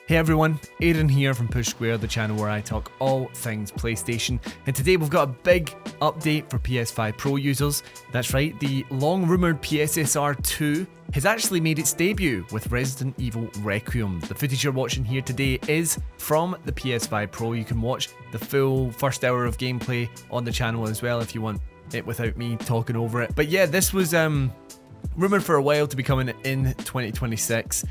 Hey everyone, Aaron here from Push Square, the channel where I talk all things PlayStation, and today we've got a big update for PS5 Pro users. That's right, the long-rumoured PSSR 2 has actually made its debut with Resident Evil Requiem. The footage you're watching here today is from the PS5 Pro. You can watch the full first hour of gameplay on the channel as well if you want it without me talking over it. But yeah, this was rumoured for a while to be coming in 2026,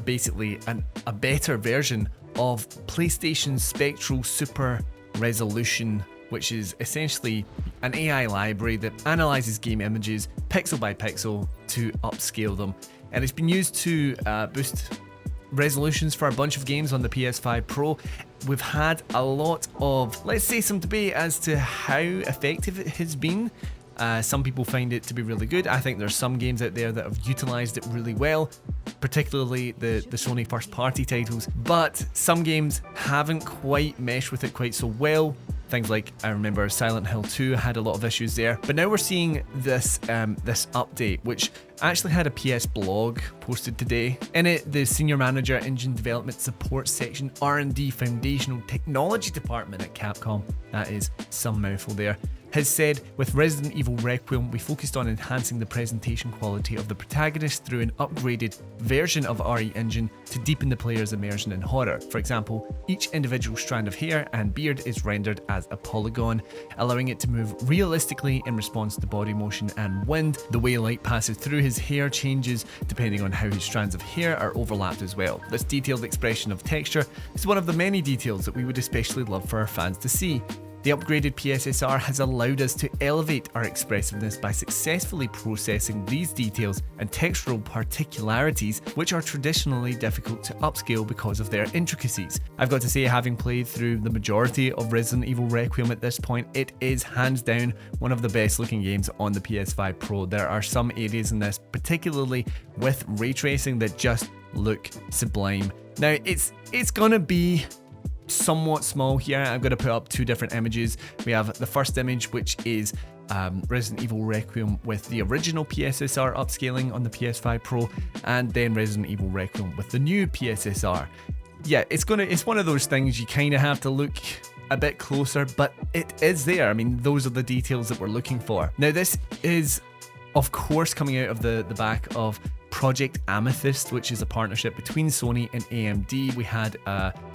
basically a better version of PlayStation's Spectral Super Resolution, which is essentially an AI library that analyzes game images pixel by pixel to upscale them. And it's been used to boost resolutions for a bunch of games on the PS5 Pro. We've had a lot of, let's say, some debate as to how effective it has been. Some people find it to be really good. I think there's some games out there that have utilized it really well, particularly the Sony first party titles, but some games haven't quite meshed with it quite so well. Things like, I remember Silent Hill 2 had a lot of issues there, but now we're seeing this update, which actually had a PS blog posted today. In it, the Senior Manager Engine Development Support Section R&D Foundational Technology Department at Capcom, that is some mouthful there, has said, with Resident Evil Requiem, we focused on enhancing the presentation quality of the protagonist through an upgraded version of RE Engine to deepen the player's immersion in horror. For example, each individual strand of hair and beard is rendered as a polygon, allowing it to move realistically in response to body motion and wind. The way light passes through his hair changes depending on how his strands of hair are overlapped as well. This detailed expression of texture is one of the many details that we would especially love for our fans to see. The upgraded PSSR has allowed us to elevate our expressiveness by successfully processing these details and textural particularities, which are traditionally difficult to upscale because of their intricacies. I've got to say, having played through the majority of Resident Evil Requiem at this point, it is hands down one of the best looking games on the PS5 Pro. There are some areas in this, particularly with ray tracing, that just look sublime. Now, it's gonna be somewhat small here. I'm going to put up two different images. We have the first image, which is Resident Evil Requiem with the original PSSR upscaling on the PS5 Pro, and then Resident Evil Requiem with the new PSSR. Yeah, it's one of those things you kind of have to look a bit closer, but it is there. I mean, those are the details that we're looking for. Now, this is, of course, coming out of the back of Project Amethyst, which is a partnership between Sony and AMD. We had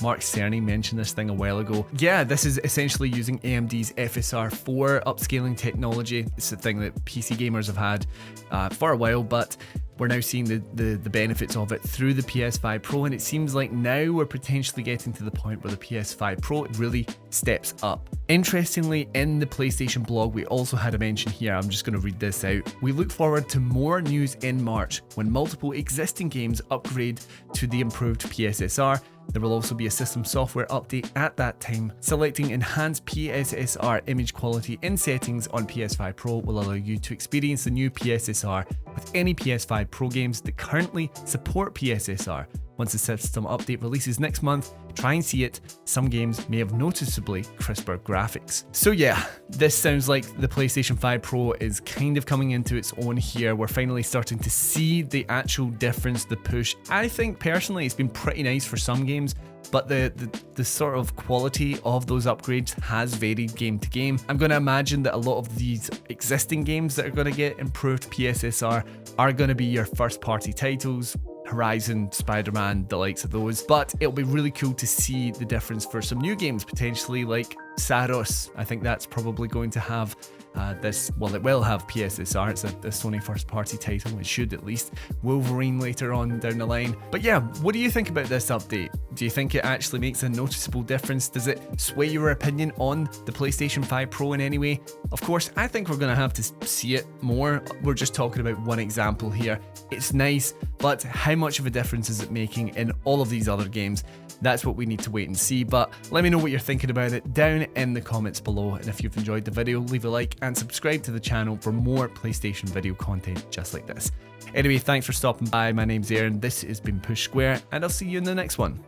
Mark Cerny mention this thing a while ago. Yeah, this is essentially using AMD's FSR4 upscaling technology. It's a thing that PC gamers have had for a while, but we're now seeing the benefits of it through the PS5 Pro, and it seems like now we're potentially getting to the point where the PS5 Pro really steps up. Interestingly, in the PlayStation blog, we also had a mention here. I'm just going to read this out. We look forward to more news in March when multiple existing games upgrade to the improved PSSR. There will also be a system software update at that time. Selecting enhanced PSSR image quality in settings on PS5 Pro will allow you to experience the new PSSR with any PS5 Pro games that currently support PSSR. Once the system update releases next month, try and see it. Some games may have noticeably crisper graphics. So yeah, this sounds like the PlayStation 5 Pro is kind of coming into its own here. We're finally starting to see the actual difference, the push. I think personally it's been pretty nice for some games, but the sort of quality of those upgrades has varied game to game. I'm going to imagine that a lot of these existing games that are going to get improved PSSR are going to be your first party titles, Horizon, Spider-Man, the likes of those, but it'll be really cool to see the difference for some new games, potentially like Saros. I think that's probably going to have it will have PSSR. It's a Sony first party title, it should at least. Wolverine later on down the line. But yeah, what do you think about this update? Do you think it actually makes a noticeable difference? Does it sway your opinion on the PlayStation 5 Pro in any way? Of course, I think we're going to have to see it more. We're just talking about one example here. It's nice, but how much of a difference is it making in all of these other games? That's what we need to wait and see, but let me know what you're thinking about it down in the comments below, and if you've enjoyed the video, leave a like and subscribe to the channel for more PlayStation video content just like this. Anyway, thanks for stopping by. My name's Aaron, this has been Push Square, and I'll see you in the next one.